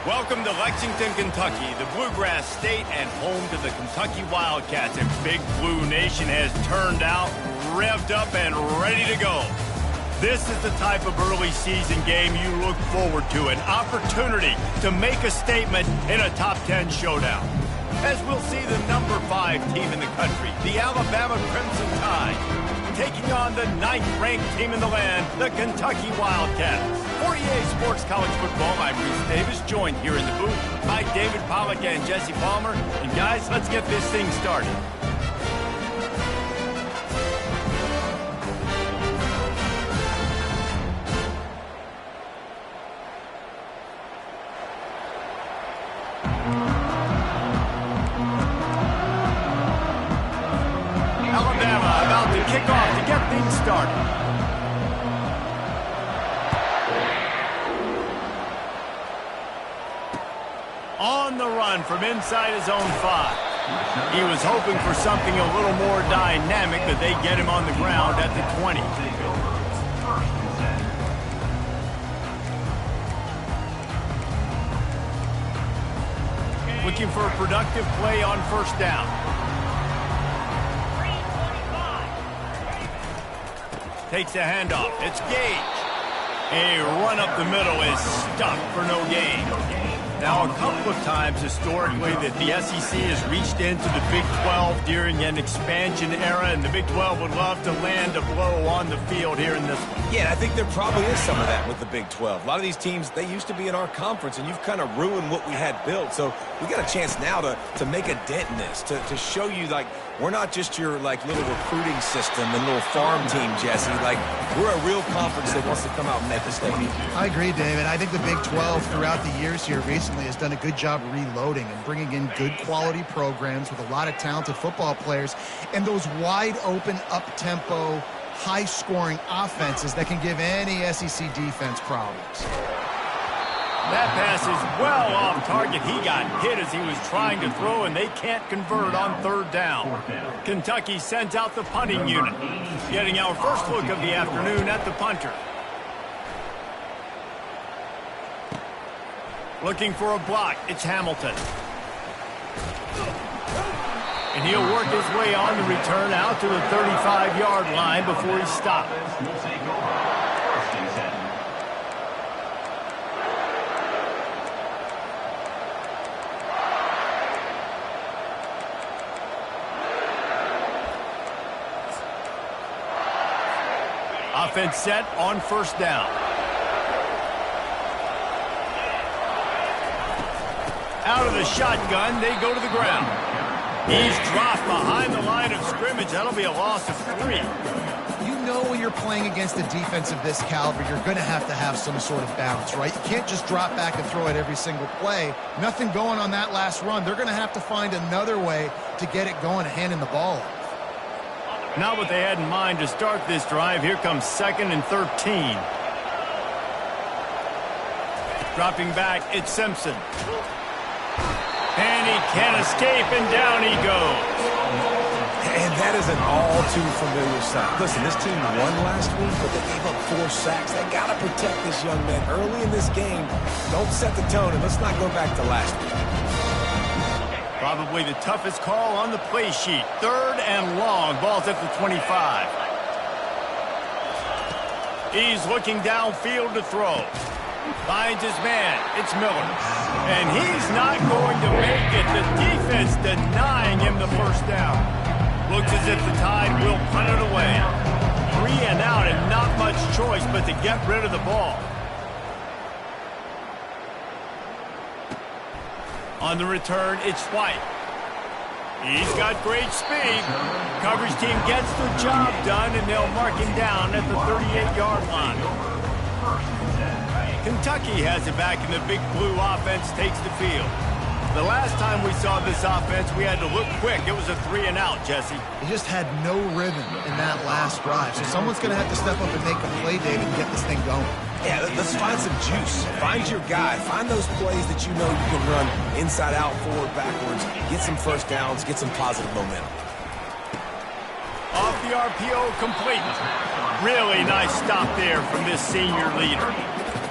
Welcome to Lexington, Kentucky, the Bluegrass State and home to the Kentucky Wildcats. And Big Blue Nation has turned out, revved up, and ready to go. This is the type of early season game you look forward to, an opportunity to make a statement in a top 10 showdown. As we'll see the number 5 team in the country, the Alabama Crimson Tide, taking on the 9th-ranked team in the land, the Kentucky Wildcats. For EA Sports College Football, I'm Reese Davis, joined here in the booth by David Pollack and Jesse Palmer. And guys, let's get this thing started. Alabama about to kick off to get things started. On the run from inside his own 5. He was hoping for something a little more dynamic, but they get him on the ground at the 20. Looking for a productive play on first down. Takes a handoff. It's Gage. A run up the middle is stuck for no gain. Now, a couple of times historically that the SEC has reached into the Big 12 during an expansion era, and the Big 12 would love to land a blow on the field here in this one. Yeah, I think there probably is some of that with the Big 12. A lot of these teams, they used to be in our conference, and you've kind of ruined what we had built. So we got a chance now to make a dent in this, to show you, like, we're not just your, like, little recruiting system and little farm team, Jesse. Like, we're a real conference that wants to come out and make a statement. I agree, David. I think the Big 12 throughout the years here recently has done a good job reloading and bringing in good quality programs with a lot of talented football players and those wide open, up-tempo, high-scoring offenses that can give any SEC defense problems. That pass is well off target. He got hit as he was trying to throw, and they can't convert on third down. Kentucky sends out the punting unit, getting our first look of the afternoon at the punter. Looking for a block, it's Hamilton. And he'll work his way on the return out to the 35-yard line before he stops. Offense set on first down. Out of the shotgun, they go to the ground. He's dropped behind the line of scrimmage. That'll be a loss of 3. You know when you're playing against a defense of this caliber, you're going to have some sort of balance, right? You can't just drop back and throw it every single play. Nothing going on that last run. They're going to have to find another way to get it going and handing the ball off. Not what they had in mind to start this drive. Here comes 2nd and 13. Dropping back, it's Simpson. And he can't escape, and down he goes. And that is an all-too-familiar sight. Listen, this team won last week, but they gave up 4 sacks. They got to protect this young man early in this game. Don't set the tone, and let's not go back to last week. Probably the toughest call on the play sheet. 3rd and long. Ball's at the 25. He's looking downfield to throw. Finds his man. It's Miller. And he's not going to make it. The defense denying him the first down. Looks as if the Tide will punt it away. 3 and out and not much choice but to get rid of the ball. On the return, it's White. He's got great speed. Coverage team gets the job done, and they'll mark him down at the 38-yard line. Kentucky has it back, and the Big Blue offense takes the field. The last time we saw this offense, we had to look quick. It was a 3 and out, Jesse. They just had no rhythm in that last drive. So someone's going to have to step up and make a play, David, and get this thing going. Yeah, let's find some juice. Find your guy. Find those plays that you know you can run inside out, forward, backwards. Get some first downs. Get some positive momentum. Off the RPO, complete. Really nice stop there from this senior leader.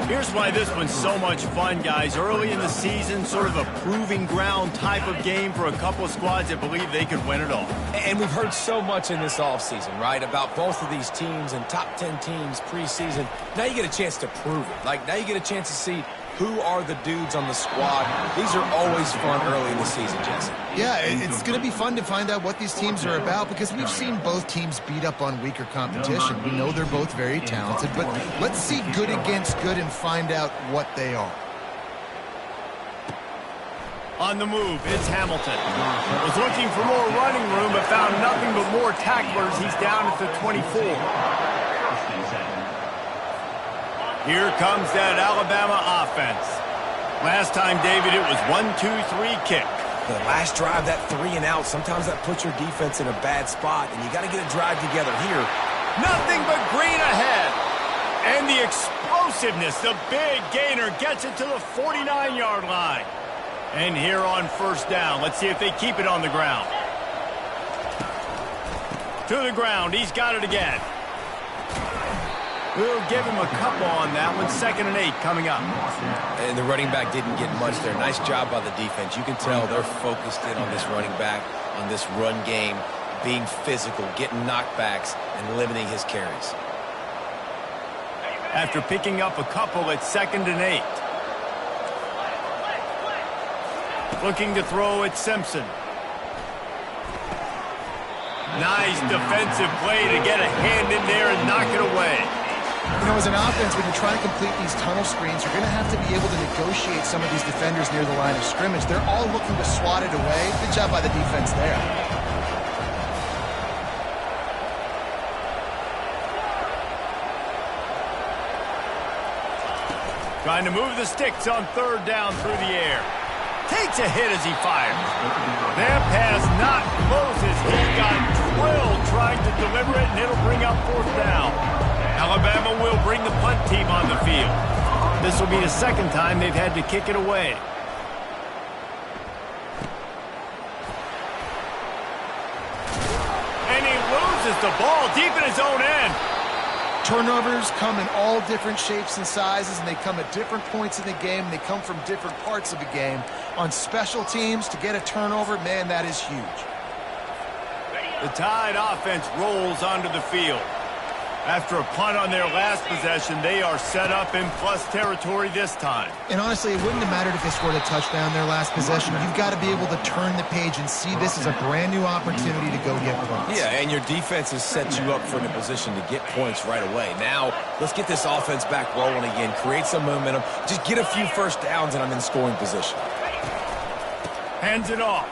Here's why this one's so much fun, guys. Early in the season, sort of a proving ground type of game for a couple of squads that believe they could win it all. And we've heard so much in this offseason, right, about both of these teams and top 10 teams preseason. Now you get a chance to prove it. Like, now you get a chance to see who are the dudes on the squad. These are always fun early in the season, Jesse. Yeah, it's going to be fun to find out what these teams are about because we've seen both teams beat up on weaker competition. We know they're both very talented, but let's see good against good and find out what they are. On the move, it's Hamilton. Was looking for more running room, but found nothing but more tacklers. He's down at the 24. Here comes that Alabama offense. Last time, David, it was 1-2-3 kick. The last drive, that 3 and out, sometimes that puts your defense in a bad spot, and you got to get a drive together here. Nothing but green ahead. And the explosiveness, the big gainer gets it to the 49-yard line. And here on first down, let's see if they keep it on the ground. To the ground, he's got it again. We'll give him a couple on that one. 2nd and 8 coming up. And the running back didn't get much there. Nice job by the defense. You can tell they're focused in on this running back, on this run game, being physical, getting knockbacks, and limiting his carries. After picking up a couple, it's 2nd and 8. Looking to throw at Simpson. Nice defensive play to get a hand in there and knock it away. You know, as an offense, when you try to complete these tunnel screens, you're going to have to be able to negotiate some of these defenders near the line of scrimmage. They're all looking to swat it away. Good job by the defense there. Trying to move the sticks on 3rd down through the air. Takes a hit as he fires. That pass not closes. He got drilled trying to deliver it, and it'll bring up 4th down. Alabama will bring the punt team on the field. This will be the 2nd time they've had to kick it away. And he loses the ball deep in his own end. Turnovers come in all different shapes and sizes, and they come at different points in the game, and they come from different parts of the game. On special teams, to get a turnover, man, that is huge. The Tide offense rolls onto the field. After a punt on their last possession, they are set up in plus territory this time. And honestly, it wouldn't have mattered if they scored a touchdown their last possession. You've got to be able to turn the page and see this as a brand new opportunity to go get points. Yeah, and your defense has set you up for the position to get points right away. Now, let's get this offense back rolling again, create some momentum, just get a few first downs, and I'm in scoring position. Hands it off.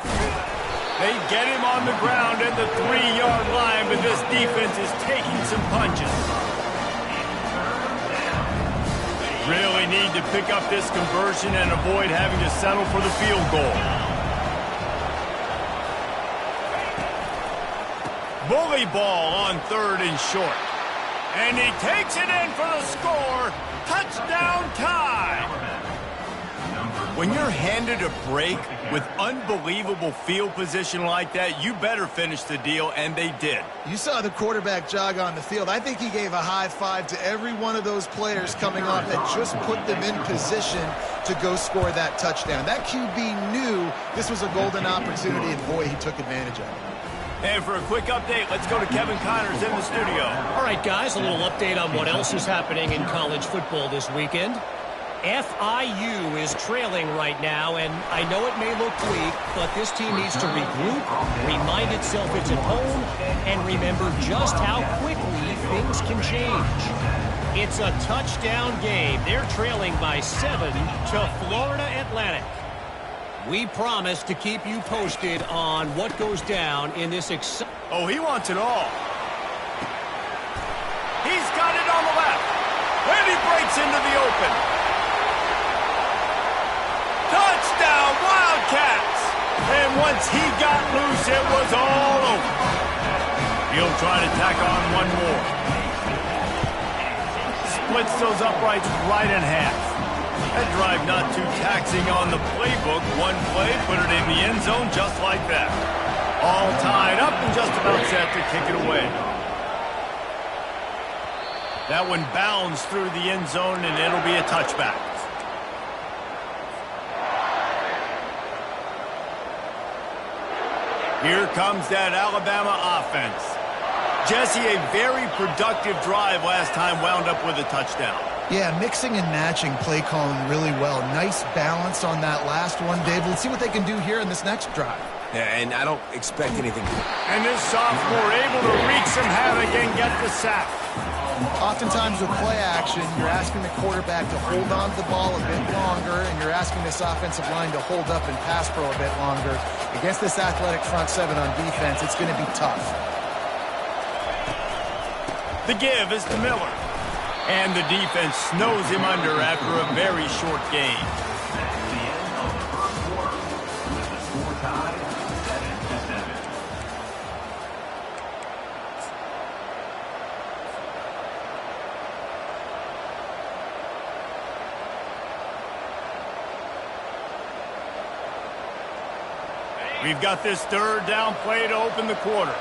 They get him on the ground at the 3-yard line, but this defense is taking some punches. Really need to pick up this conversion and avoid having to settle for the field goal. Bully ball on 3rd and short. And he takes it in for the score. Touchdown Tide. When you're handed a break with unbelievable field position like that, you better finish the deal, and they did. You saw the quarterback jog on the field. I think he gave a high five to every one of those players coming off that just put them in position to go score that touchdown. That QB knew this was a golden opportunity, and boy, he took advantage of it. And for a quick update, let's go to Kevin Connors in the studio. All right, guys, a little update on what else is happening in college football this weekend. FIU is trailing right now, and I know it may look weak, but this team needs to regroup, remind itself it's at home, and remember just how quickly things can change. It's a touchdown game. They're trailing by 7 to Florida Atlantic. We promise to keep you posted on what goes down in this Oh, he wants it all. He's got it on the left. And he breaks into the open. Touchdown, Wildcats! And once he got loose, it was all over. He'll try to tack on one more. Splits those uprights right in half. That drive not too taxing on the playbook. One play, put it in the end zone just like that. All tied up and just about set to kick it away. That one bounds through the end zone, and it'll be a touchback. Here comes that Alabama offense. Jesse, a very productive drive last time wound up with a touchdown. Yeah, mixing and matching play calling really well. Nice balance on that last one, Dave. Let's see what they can do here in this next drive. Yeah, and I don't expect anything. And this sophomore able to wreak some havoc and get the sack. Oftentimes with play action, you're asking the quarterback to hold on to the ball a bit longer, and you're asking this offensive line to hold up and pass pro a bit longer. Against this athletic front seven on defense, it's going to be tough. The give is to Miller. And the defense snows him under after a very short game. We've got this third down play to open the quarter.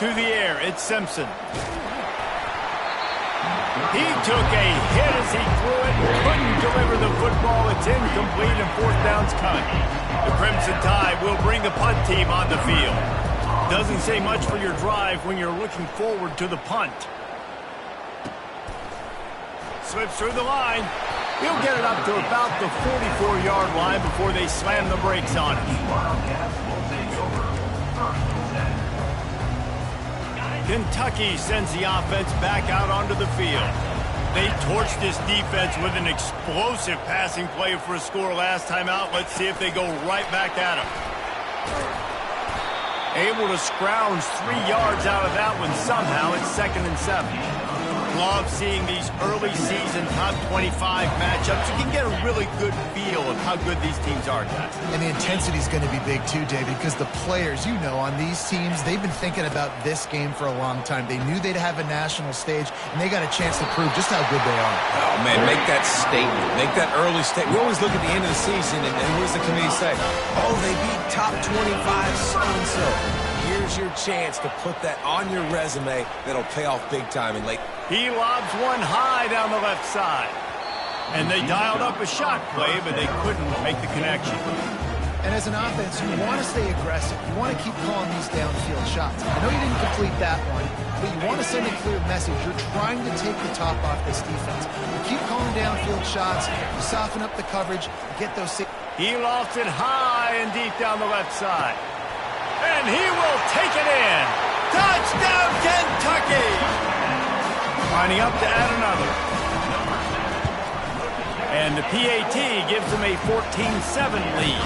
To the air, it's Simpson. He took a hit as he threw it, couldn't deliver the football. It's incomplete and fourth down's coming. The Crimson Tide will bring the punt team on the field. Doesn't say much for your drive when you're looking forward to the punt. Slips through the line. He'll get it up to about the 44-yard line before they slam the brakes on him. Kentucky sends the offense back out onto the field. They torched this defense with an explosive passing play for a score last time out. Let's see if they go right back at him. Able to scrounge 3 yards out of that one somehow. It's 2nd and 7. Love seeing these early season top 25 matchups. You can get a really good feel of how good these teams are, guys. And the intensity is going to be big too, David, because the players, you know, on these teams, they've been thinking about this game for a long time. They knew they'd have a national stage, and they got a chance to prove just how good they are. Oh, man, make that statement. Make that early statement. We always look at the end of the season, and what does the committee say? Oh, they beat top 25 so-and-so. Here's your chance to put that on your resume that'll pay off big time in late. He lobs one high down the left side. And they dialed up a shot play, but they couldn't make the connection. And as an offense, you want to stay aggressive. You want to keep calling these downfield shots. I know you didn't complete that one, but you want to send a clear message. You're trying to take the top off this defense. You keep calling downfield shots. You soften up the coverage. You get those... He lofts it high and deep down the left side. And he will take it in. Touchdown, Kentucky! Lining up to add another. And the PAT gives them a 14-7 lead.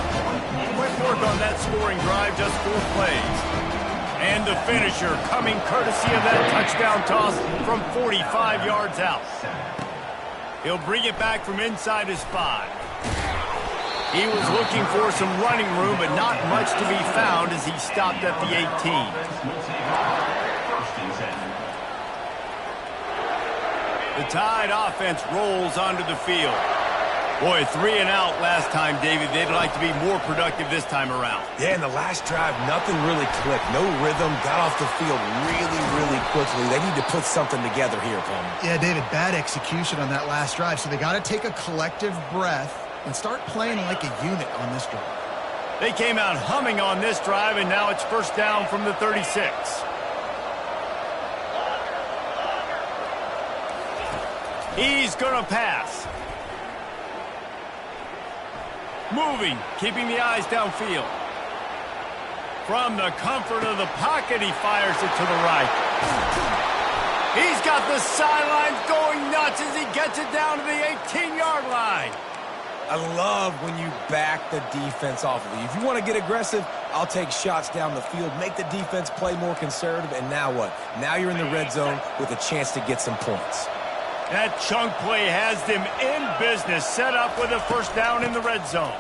Quick work on that scoring drive, just 4 plays. And the finisher coming courtesy of that touchdown toss from 45 yards out. He'll bring it back from inside his 5. He was looking for some running room, but not much to be found as he stopped at the 18. The Tide offense rolls onto the field. Boy, 3 and out last time, David. They'd like to be more productive this time around. Yeah, in the last drive, nothing really clicked. No rhythm, got off the field really quickly. They need to put something together here, Palmer. Yeah, David, bad execution on that last drive, so they got to take a collective breath and start playing like a unit on this drive. They came out humming on this drive, and now it's first down from the 36. He's going to pass. Moving, keeping the eyes downfield. From the comfort of the pocket, he fires it to the right. He's got the sidelines going nuts as he gets it down to the 18-yard line. I love when you back the defense off of you. If you want to get aggressive, I'll take shots down the field, make the defense play more conservative, and now what? Now you're in the red zone with a chance to get some points. That chunk play has them in business, set up with a first down in the red zone.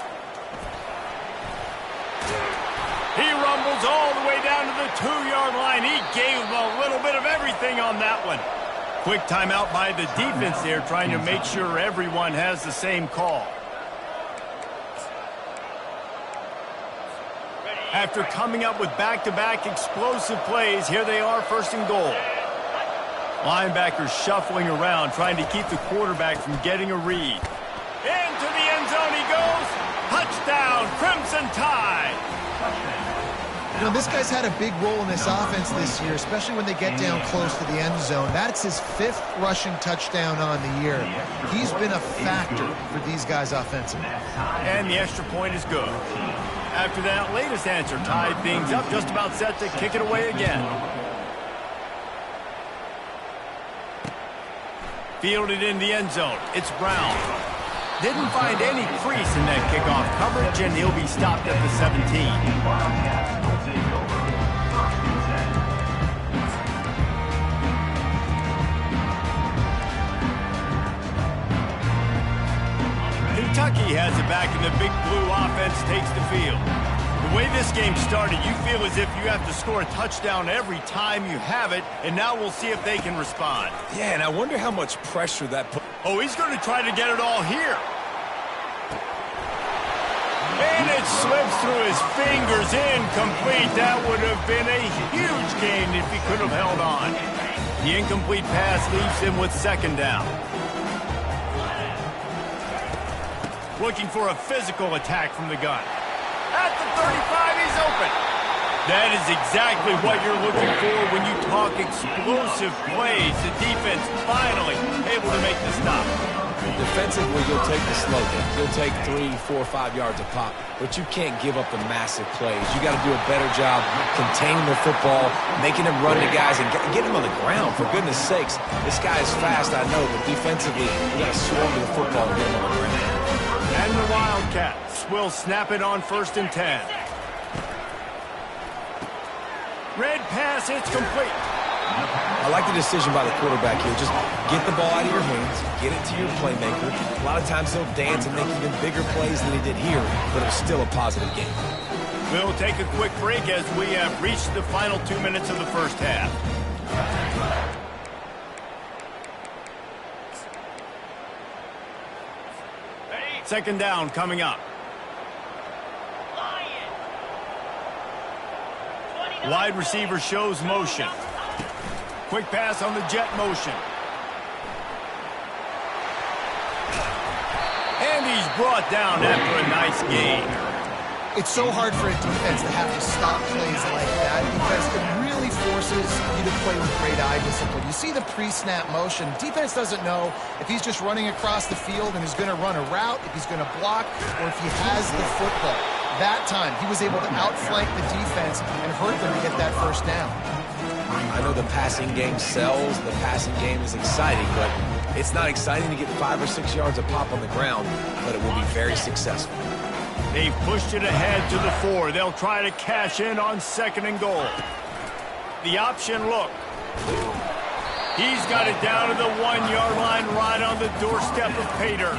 He rumbles all the way down to the 2-yard line. He gave them a little bit of everything on that one. Quick timeout by the defense there, trying to make sure everyone has the same call. After coming up with back-to-back explosive plays, here they are first and goal. Linebackers shuffling around, trying to keep the quarterback from getting a read. Into the end zone he goes. Touchdown, Crimson Tide. You know, this guy's had a big role in this offense this year, especially when they get down close to the end zone. That's his 5th rushing touchdown on the year. He's been a factor for these guys offensively. And the extra point is good. After that latest answer tied things up, just about set to kick it away again. Fielded in the end zone. It's Brown. Didn't find any crease in that kickoff coverage, and he'll be stopped at the 17. Kentucky has it back, and the Big Blue offense takes the field. The way this game started, you feel as if you have to score a touchdown every time you have it, and now we'll see if they can respond. Yeah, and I wonder how much pressure that put. Oh, he's going to try to get it all here. And it slips through his fingers, incomplete. That would have been a huge gain if he could have held on. The incomplete pass leaves him with second down. Looking for a physical attack from the gun. At the 35, he's open. That is exactly what you're looking for when you talk explosive plays. The defense finally able to make the stop. Defensively, you'll take the slow game. You'll take 3, 4, 5 yards a pop, but you can't give up the massive plays. You got to do a better job containing the football, making them run to guys, and get them on the ground. For goodness sakes, this guy is fast, I know, but defensively, you got to swarm to the football and get him on the ground. And the Wildcats will snap it on 1st and 10. Red pass, it's complete. I like the decision by the quarterback here. Just get the ball out of your hands, get it to your playmaker. A lot of times he'll dance and make even bigger plays than he did here, but it was still a positive game. We'll take a quick break as we have reached the final 2 minutes of the first half. Second down coming up. Wide receiver shows motion. Quick pass on the jet motion. And he's brought down after a nice gain. It's so hard for a defense to have to stop plays like that because it really forces you to play with great eye discipline. You see the pre-snap motion. Defense doesn't know if he's just running across the field and is going to run a route, if he's going to block, or if he has the football. That time, he was able to outflank the defense and hurt them to get that first down. I know the passing game sells, the passing game is exciting, but it's not exciting to get 5 or 6 yards a pop on the ground, but it will be very successful. They've pushed it ahead to the 4. They'll try to cash in on 2nd and goal. The option look. He's got it down to the 1-yard line right on the doorstep of Pater.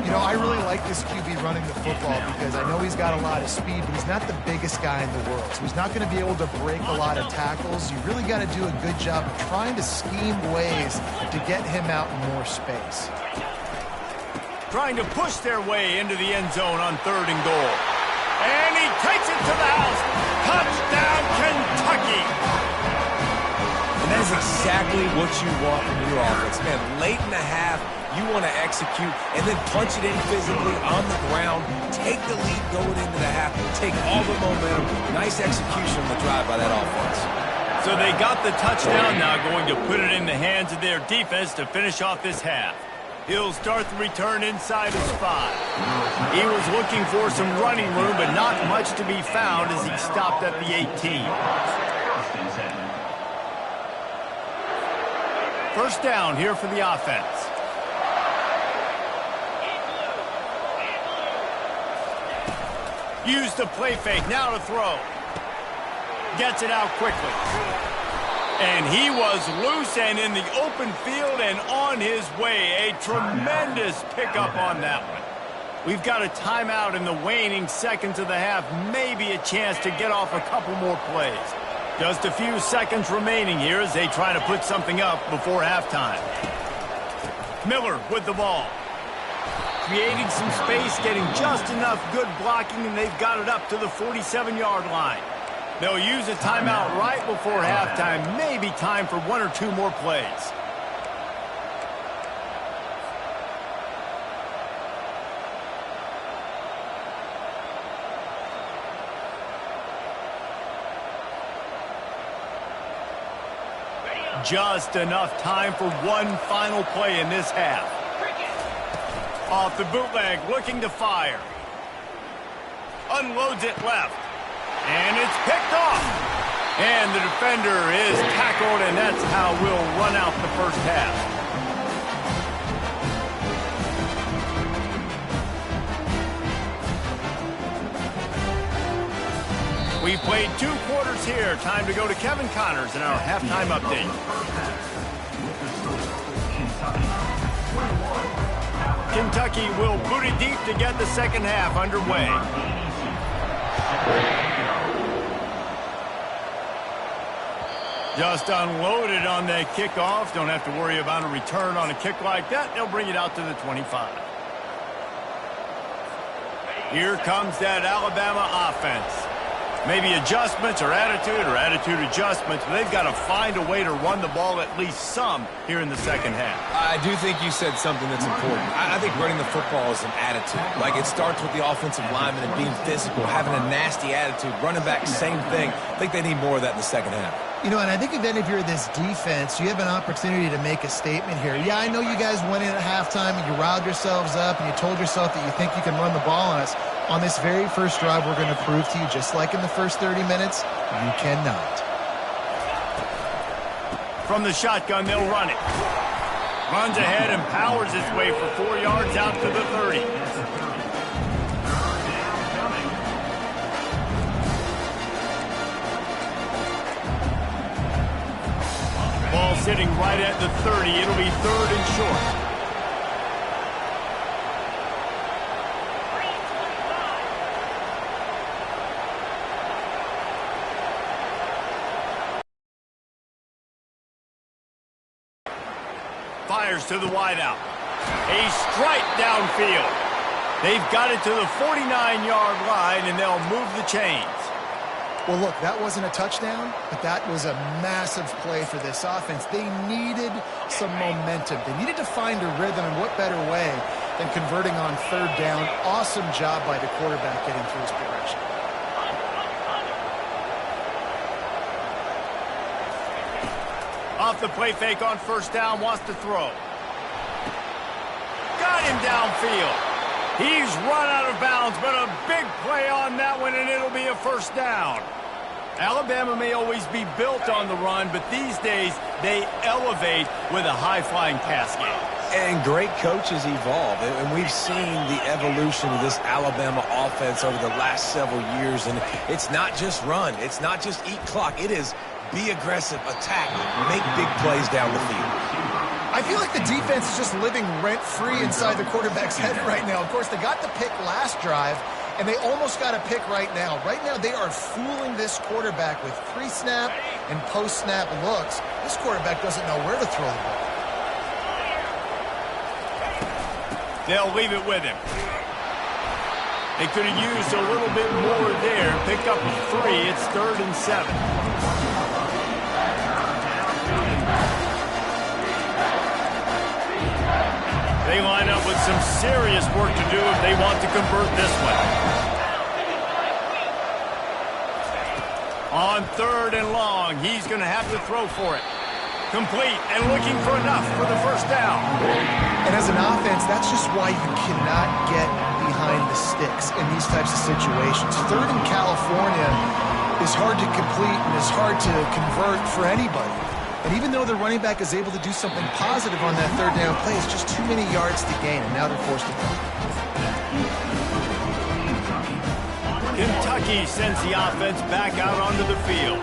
You know, I really like this QB running the football because I know he's got a lot of speed, but he's not the biggest guy in the world. So he's not going to be able to break a lot of tackles. You really got to do a good job of trying to scheme ways to get him out in more space. Trying to push their way into the end zone on 3rd and goal. And he takes it to the house. Touchdown, Kentucky! And that is exactly what you want from your offense. Man, late in the half, you want to execute and then punch it in physically on the ground, take the lead going into the half, take all the momentum. Nice execution on the drive by that offense. So they got the touchdown, now going to put it in the hands of their defense to finish off this half. He'll start the return inside his 5. He was looking for some running room, but not much to be found as he stopped at the 18. First down here for the offense. Use the play fake, now to throw. Gets it out quickly. And he was loose and in the open field and on his way. A tremendous pickup on that one. We've got a timeout in the waning seconds of the half. Maybe a chance to get off a couple more plays. Just a few seconds remaining here as they try to put something up before halftime. Miller with the ball. creating some space, getting just enough good blocking, and they've got it up to the 47-yard line. They'll use a timeout right before halftime, maybe time for 1 or 2 more plays. Just enough time for one final play in this half. Off the bootleg, looking to fire. Unloads it left. And it's picked off. And the defender is tackled, and that's how we'll run out the first half. We played 2 quarters here. Time to go to Kevin Connors in our halftime update. Kentucky will boot it deep to get the second half underway. Just unloaded on that kickoff. Don't have to worry about a return on a kick like that. They'll bring it out to the 25. Here comes that Alabama offense. Maybe adjustments or attitude adjustments, but they've got to find a way to run the ball at least some here in the second half. I do think you said something that's important. I think running the football is an attitude. Like, it starts with the offensive lineman and being physical, having a nasty attitude. Running back, same thing. I think they need more of that in the second half. You know, and I think even if you're this defense, you have an opportunity to make a statement here. Yeah, I know you guys went in at halftime and you riled yourselves up and you told yourself that you think you can run the ball on us. On this very first drive, we're going to prove to you, just like in the first 30 minutes, you cannot. From the shotgun, they'll run it. Runs ahead and powers his way for 4 yards out to the 30. Ball sitting right at the 30. It'll be 3rd and short. Fires to the wideout. A strike downfield. They've got it to the 49-yard line, and they'll move the chains. Well, look, that wasn't a touchdown, but that was a massive play for this offense. They needed some momentum. They needed to find a rhythm, and what better way than converting on 3rd down. Awesome job by the quarterback getting through his progression. Off the play fake on 1st down, wants to throw. Got him downfield. He's run out of bounds, but a big play on that one, and it'll be a 1st down. Alabama may always be built on the run, but these days they elevate with a high-flying pass game. And great coaches evolve, and we've seen the evolution of this Alabama offense over the last several years, and it's not just run. It's not just eat clock. It is be aggressive, attack, make big plays down the field. I feel like the defense is just living rent-free inside the quarterback's head right now. Of course, they got the pick last drive, and they almost got a pick right now. Right now, they are fooling this quarterback with pre-snap and post-snap looks. This quarterback doesn't know where to throw the ball. They'll leave it with him. They could have used a little bit more there. Pick up a 3. It's 3rd and 7. They line up with some serious work to do if they want to convert this one. On 3rd and long, he's going to have to throw for it. Complete and looking for enough for the 1st down. And as an offense, that's just why you cannot get behind the sticks in these types of situations. 3rd in California is hard to complete and is hard to convert for anybody. And even though the running back is able to do something positive on that 3rd down play, it's just too many yards to gain, and now they're forced to punt. Kentucky sends the offense back out onto the field.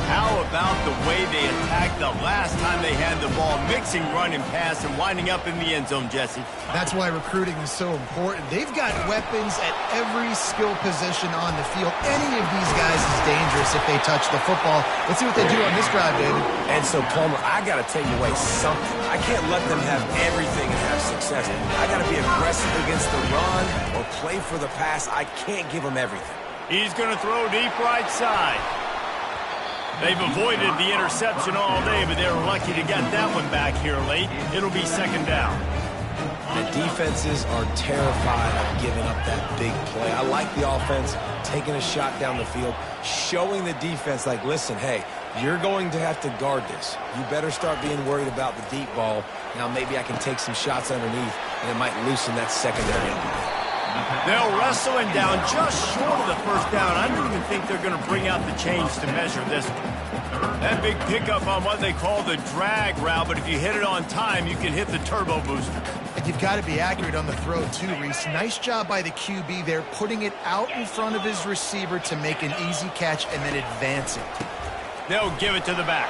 How about the way they attacked the last time they had the ball, mixing run and pass and winding up in the end zone, Jesse? That's why recruiting is so important. They've got weapons at every skill position on the field. Any of these guys is dangerous if they touch the football. Let's see what they do on this drive, David. And so, Palmer, I got to take away something. I can't let them have everything and have success. I got to be aggressive against the run or play for the pass. I can't give them everything. He's going to throw deep right side. They've avoided the interception all day, but they're lucky to get that one back here late. It'll be second down. The defenses are terrified of giving up that big play. I like the offense taking a shot down the field, showing the defense like, listen, hey, you're going to have to guard this. You better start being worried about the deep ball. Now maybe I can take some shots underneath, and it might loosen that secondary. They'll wrestle him down just short of the first down. I don't even think they're going to bring out the chains to measure this. That big pickup on what they call the drag route, but if you hit it on time, you can hit the turbo booster. And you've got to be accurate on the throw, too, Reese. Nice job by the QB there, putting it out in front of his receiver to make an easy catch and then advance it. They'll give it to the back.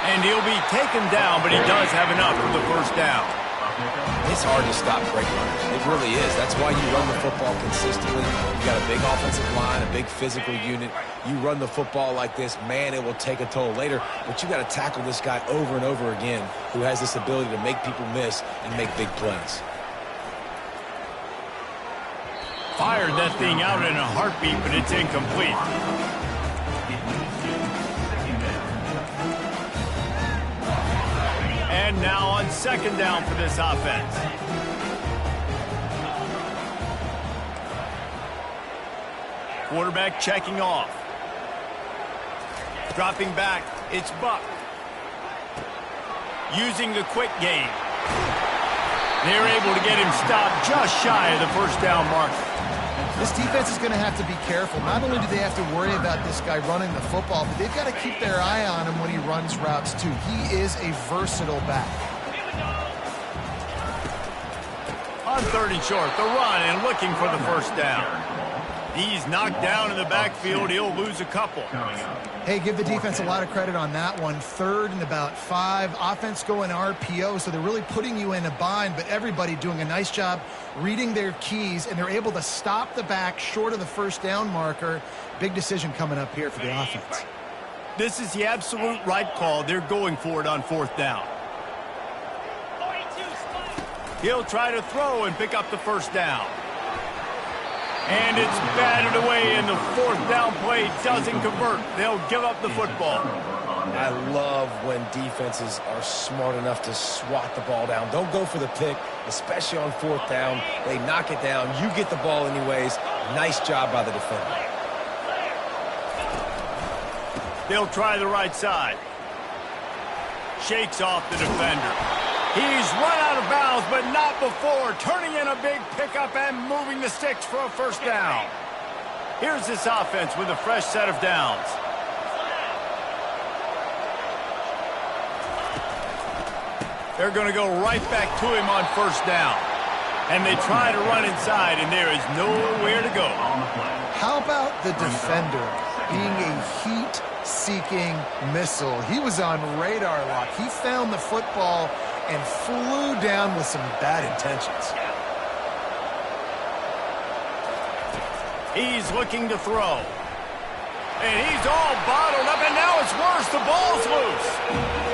And he'll be taken down, but he does have enough for the first down. It's hard to stop great runners. It really is. That's why you run the football consistently. You got a big offensive line, a big physical unit. You run the football like this, man, it will take a toll later. But you got to tackle this guy over and over again who has this ability to make people miss and make big plays. Fired that thing out in a heartbeat, but it's incomplete. And now on second down for this offense. Quarterback checking off. Dropping back, it's Buck. Using the quick game. They're able to get him stopped just shy of the first down marker. This defense is going to have to be careful. Not only do they have to worry about this guy running the football, but they've got to keep their eye on him when he runs routes, too. He is a versatile back. On third and short, the run and looking for the first down. He's knocked down in the backfield. He'll lose a couple. Hey, give the defense a lot of credit on that one. Third and about 5. Offense going RPO, so they're really putting you in a bind, but everybody doing a nice job reading their keys, and they're able to stop the back short of the first down marker. Big decision coming up here for the offense. This is the absolute right call. They're going for it on fourth down. He'll try to throw and pick up the first down. And it's batted away, and the fourth down play doesn't convert. They'll give up the football. I love when defenses are smart enough to swat the ball down. Don't go for the pick, especially on fourth down. They knock it down. You get the ball anyways. Nice job by the defender. They'll try the right side. Shakes off the defender. He's run out of bounds, but not before. Turning in a big pickup and moving the sticks for a first down. Here's this offense with a fresh set of downs. They're going to go right back to him on first down. And they try to run inside, and there is nowhere to go. How about the defender being a heat-seeking missile? He was on radar lock. He found the football and flew down with some bad intentions. He's looking to throw. And he's all bottled up, and now it's worse. The ball's loose.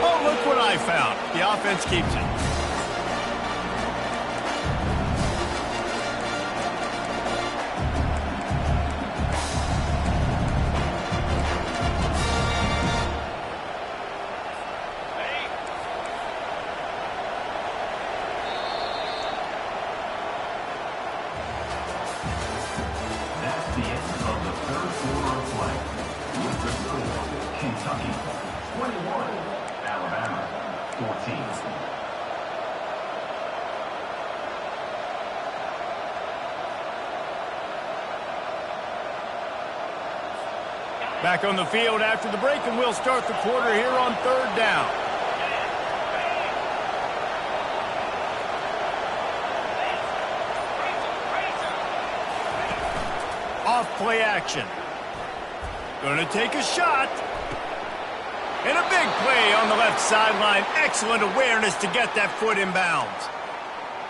Oh, look what I found. The offense keeps it. Back on the field after the break, and we'll start the quarter here on third down. Off play action. Gonna take a shot. And a big play on the left sideline. Excellent awareness to get that foot in bounds.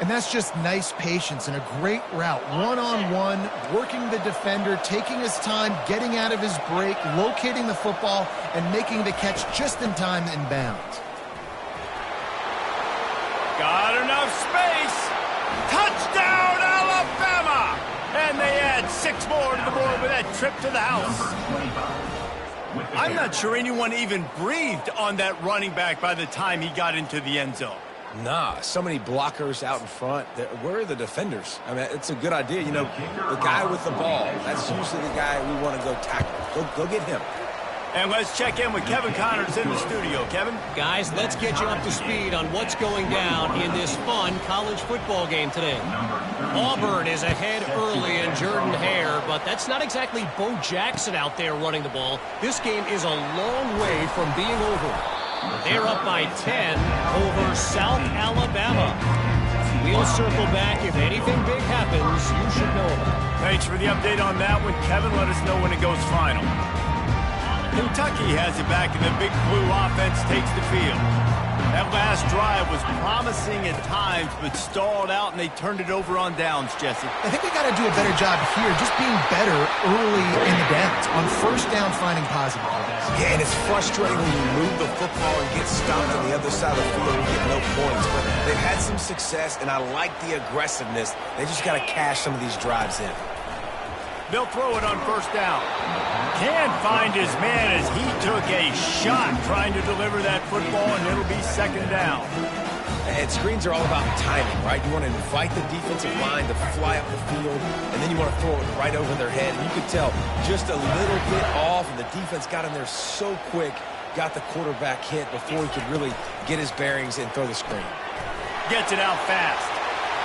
And that's just nice patience and a great route. One-on-one, working the defender, taking his time, getting out of his break, locating the football, and making the catch just in time in bounds. Got enough space. Touchdown, Alabama! And they add 6 more to the board with that trip to the house. I'm not sure anyone even breathed on that running back by the time he got into the end zone. Nah, so many blockers out in front. Where are the defenders? I mean, it's a good idea. You know, the guy with the ball, that's usually the guy we want to go tackle. Go get him. And let's check in with Kevin Connors in the studio. Kevin? Guys, let's get you up to speed on what's going down in this fun college football game today. Auburn is ahead early in Jordan Hare, but that's not exactly Bo Jackson out there running the ball. This game is a long way from being over. They're up by 10 over South Alabama. We'll circle back. If anything big happens, you should know about it. Thanks for the update on that one, Kevin. Let us know when it goes final. Kentucky has it back, and the Big Blue offense takes the field. That last drive was promising at times, but stalled out, and they turned it over on downs, Jesse. I think we got to do a better job here, just being better early in the downs, on first down finding positive plays. Yeah, and it's frustrating when you move the football and get stopped on the other side of the field and get no points. But they've had some success, and I like the aggressiveness. They just got to cash some of these drives in. They'll throw it on first down. Can't find his man as he took a shot trying to deliver that football, and it'll be second down. And screens are all about timing, right? You want to invite the defensive line to fly up the field, and then you want to throw it right over their head. And you could tell just a little bit off, and the defense got in there so quick, got the quarterback hit before he could really get his bearings and throw the screen. Gets it out fast.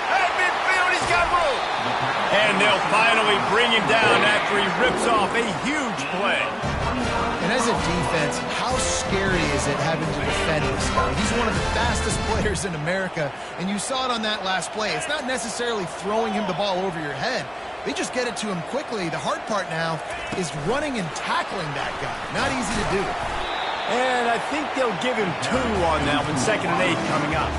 At midfield, he's got room. And they'll finally bring him down after he rips off a huge play. And as a defense, how scary is it having to defend this guy? He's one of the fastest players in America, and you saw it on that last play. It's not necessarily throwing him the ball over your head. They just get it to him quickly. The hard part now is running and tackling that guy. Not easy to do. And I think they'll give him 2 on that one, 2nd and 8 coming up.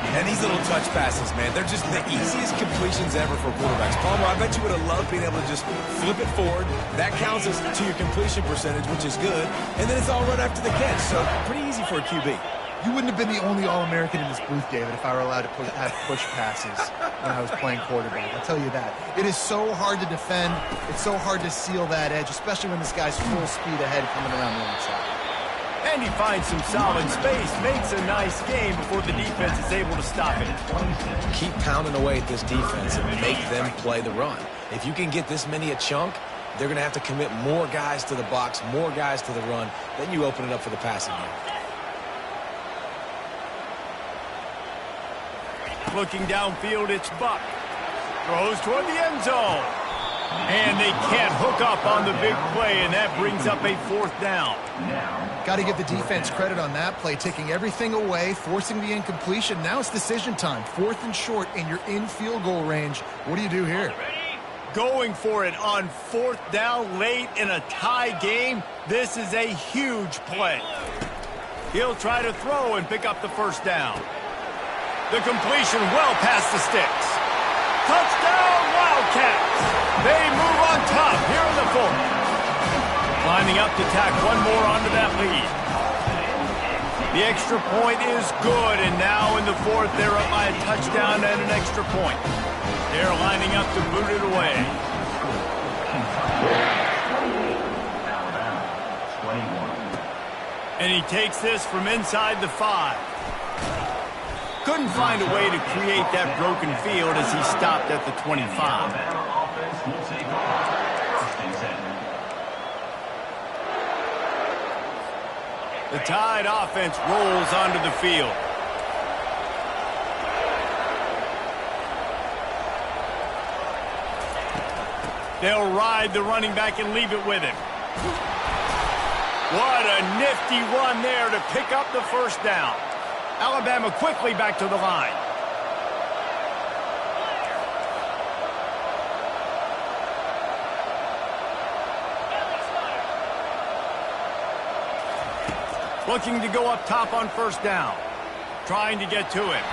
And these little touch passes, man, they're just the easiest completions ever for quarterbacks. Palmer, I bet you would have loved being able to just flip it forward. That counts as to your completion percentage, which is good. And then it's all right after the catch, so pretty easy for a QB. You wouldn't have been the only All-American in this booth, David, if I were allowed to have push passes when I was playing quarterback. I'll tell you that. It is so hard to defend. It's so hard to seal that edge, especially when this guy's full speed ahead coming around the outside. And he finds some solid space, makes a nice game before the defense is able to stop it. Keep pounding away at this defense and make them play the run. If you can get this many a chunk, they're going to have to commit more guys to the box, more guys to the run. Then you open it up for the passing game. Looking downfield, it's Buck. Throws toward the end zone. And they can't hook up on the big play, and that brings up a 4th down. Got to give the defense credit on that play, taking everything away, forcing the incompletion. Now it's decision time. 4th and short, and you're in field goal range. What do you do here? Going for it on 4th down late in a tie game. This is a huge play. He'll try to throw and pick up the first down. The completion well past the sticks. Touchdown, Wildcats! They move on top here in the 4th. Lining up to tack one more onto that lead. The extra point is good, and now in the 4th, they're up by a touchdown and an extra point. They're lining up to boot it away. And he takes this from inside the 5. Couldn't find a way to create that broken field as he stopped at the 25. The Tide offense rolls onto the field. They'll ride the running back and leave it with him. What a nifty run there to pick up the first down. Alabama quickly back to the line. Looking to go up top on first down. Trying to get to him.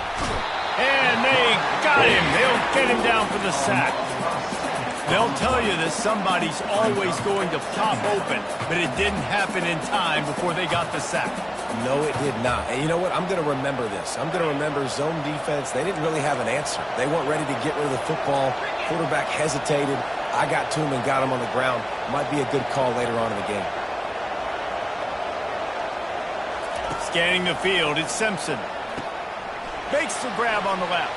And they got him. They'll get him down for the sack. They'll tell you that somebody's always going to pop open, but it didn't happen in time before they got the sack. No, it did not. And you know what? I'm going to remember this. I'm going to remember zone defense. They didn't really have an answer. They weren't ready to get rid of the football. Quarterback hesitated. I got to him and got him on the ground. Might be a good call later on in the game. Scanning the field, it's Simpson. Makes the grab on the left.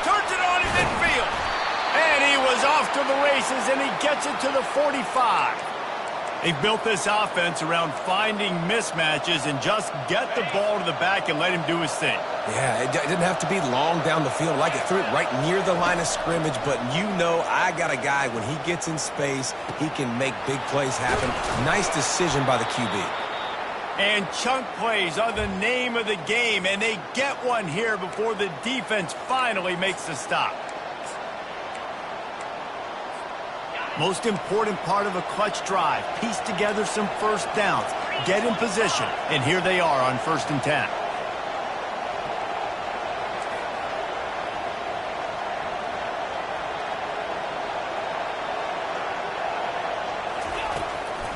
Turns it on in midfield. And he was off to the races, and he gets it to the 45. They've built this offense around finding mismatches and just get the ball to the back and let him do his thing. Yeah, it didn't have to be long down the field. Like it threw it right near the line of scrimmage, but you know I got a guy, when he gets in space, he can make big plays happen. Nice decision by the QB. And chunk plays are the name of the game, and they get one here before the defense finally makes the stop. Most important part of a clutch drive, piece together some first downs, get in position, and here they are on 1st and 10.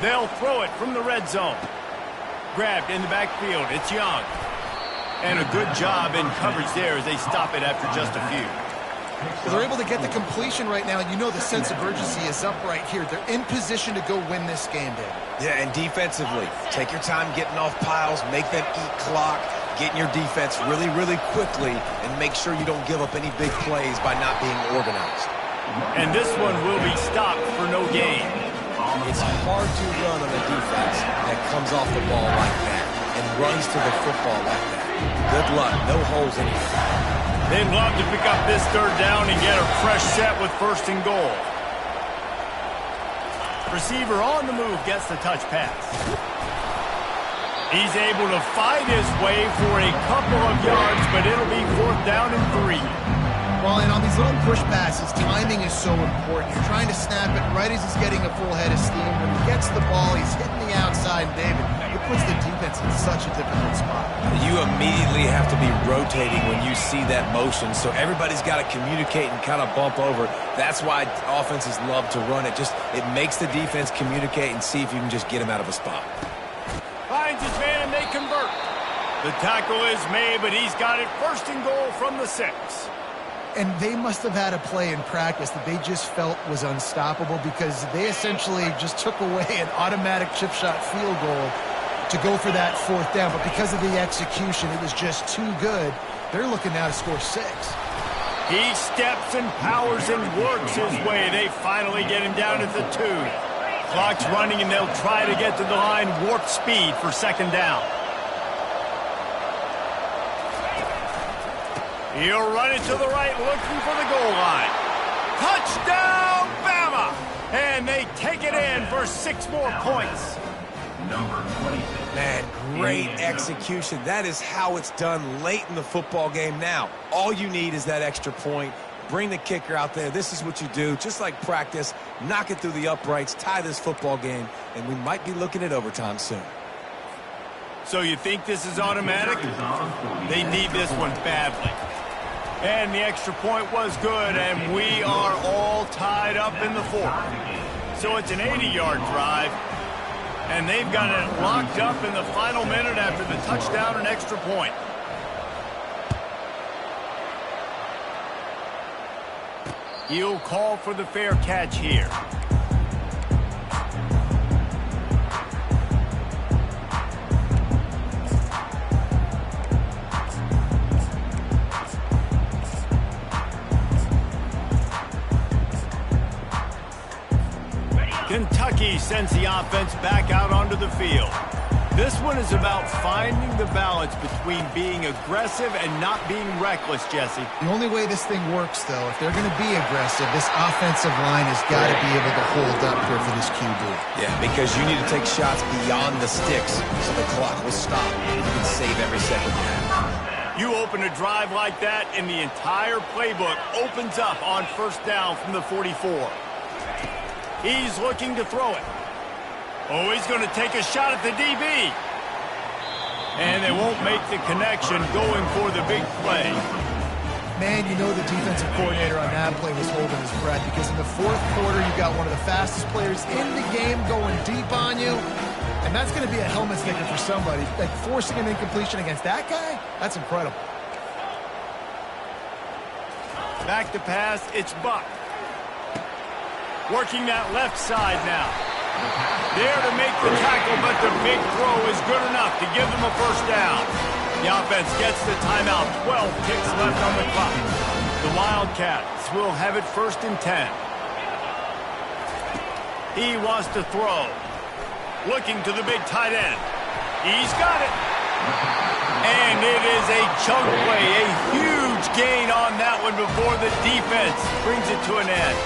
They'll throw it from the red zone. Grabbed in the backfield, it's Young. And a good job in coverage there as they stop it after just a few. Well, they're able to get the completion right now, and you know the sense of urgency is up right here. They're in position to go win this game, David. Yeah, and defensively, take your time getting off piles, make them eat clock, get in your defense really, really quickly, and make sure you don't give up any big plays by not being organized. And this one will be stopped for no gain. It's hard to run on a defense that comes off the ball like that and runs to the football like that. Good luck. No holes in it. They'd love to pick up this 3rd down and get a fresh set with 1st and goal. Receiver on the move gets the touch pass. He's able to fight his way for a couple of yards, but it'll be 4th down and 3. Well, and on these little push passes, timing is so important. You're trying to snap it right as he's getting a full head of steam. When he gets the ball, he's hitting the outside, David. It puts the defense in such a difficult spot. You immediately have to be rotating when you see that motion, so everybody's got to communicate and kind of bump over. That's why offenses love to run it. It makes the defense communicate and see if you can just get him out of a spot. Finds his man and they convert. The tackle is made, but he's got it 1st and goal from the 6. And they must have had a play in practice that they just felt was unstoppable, because they essentially just took away an automatic chip shot field goal to go for that 4th down. But because of the execution, it was just too good. They're looking now to score 6. He steps and powers and works his way. They finally get him down at the 2. Clock's running, and they'll try to get to the line warp speed for 2nd down. He'll run it to the right, looking for the goal line. Touchdown, Bama! And they take it in for 6 more points. Man, great execution. That is how it's done late in the football game now. All you need is that extra point. Bring the kicker out there. This is what you do. Just like practice, knock it through the uprights, tie this football game, and we might be looking at overtime soon. So you think this is automatic? They need this one badly. And the extra point was good, and we are all tied up in the 4th. So it's an 80-yard drive, and they've got it locked up in the final minute after the touchdown and extra point. He'll call for the fair catch here. Kentucky sends the offense back out onto the field. This one is about finding the balance between being aggressive and not being reckless, Jesse. The only way this thing works, though, if they're going to be aggressive, this offensive line has got to be able to hold up here for this QB. Yeah, because you need to take shots beyond the sticks so the clock will stop. You can save every second you have. You open a drive like that, and the entire playbook opens up on 1st down from the 44. He's looking to throw it. Oh, he's going to take a shot at the DB. And they won't make the connection going for the big play. Man, you know the defensive coordinator on that play was holding his breath because in the fourth quarter, you got one of the fastest players in the game going deep on you. And that's going to be a helmet sticker for somebody. Like forcing an incompletion against that guy, that's incredible. Back to pass, it's Buck. Working that left side now. There to make the tackle, but the big throw is good enough to give them a first down. The offense gets the timeout. 12 ticks left on the clock. The Wildcats will have it 1st and 10. He wants to throw. Looking to the big tight end. He's got it. And it is a chunk play. A huge gain on that one before the defense brings it to an end.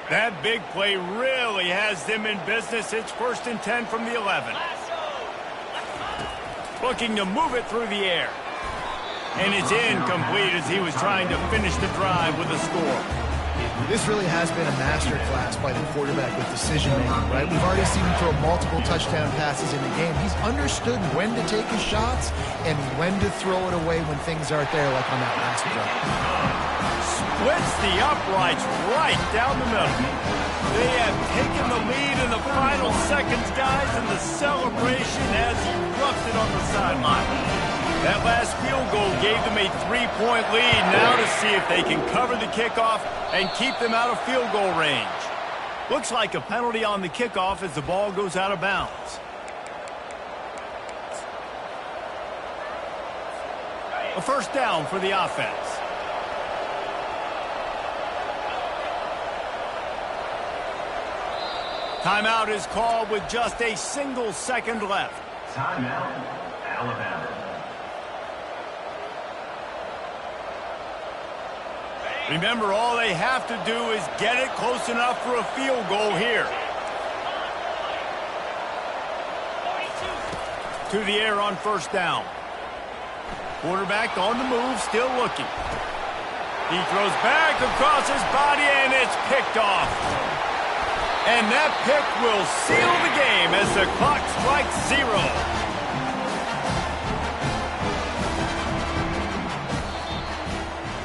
That big play really has them in business. It's 1st and 10 from the 11. Looking to move it through the air. And it's incomplete as he was trying to finish the drive with a score. This really has been a master class by the quarterback with decision-making, right? We've already seen him throw multiple touchdown passes in the game. He's understood when to take his shots and when to throw it away when things aren't there, like on that last drive. Splits the uprights right down the middle. They have taken the lead in the final seconds, guys, and the celebration has erupted on the sideline. That last field goal gave them a 3-point lead. Now to see if they can cover the kickoff and keep them out of field goal range. Looks like a penalty on the kickoff as the ball goes out of bounds. A first down for the offense. Timeout is called with just a single second left. Timeout, Alabama. Remember, all they have to do is get it close enough for a field goal here. To the air on first down. Quarterback on the move, still looking. He throws back across his body, and it's picked off. And that pick will seal the game as the clock strikes 0.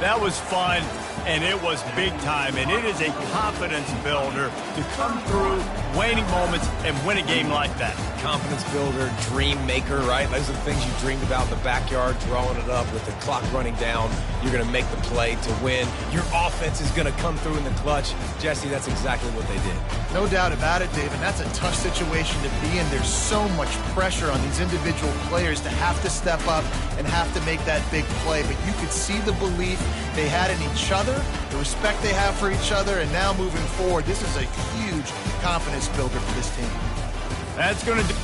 That was fun, and it was big time, and it is a confidence builder to come through waning moments and win a game like that. Confidence builder, dream maker, right? Those are the things you dreamed about in the backyard, drawing it up with the clock running down. You're going to make the play to win. Your offense is going to come through in the clutch. Jesse, that's exactly what they did. No doubt about it, Dave, and that's a tough situation to be in. There's so much pressure on these individual players to have to step up and have to make that big play. But you could see the belief they had in each other, the respect they have for each other, and now moving forward, this is a huge confidence builder for this team. That's going to do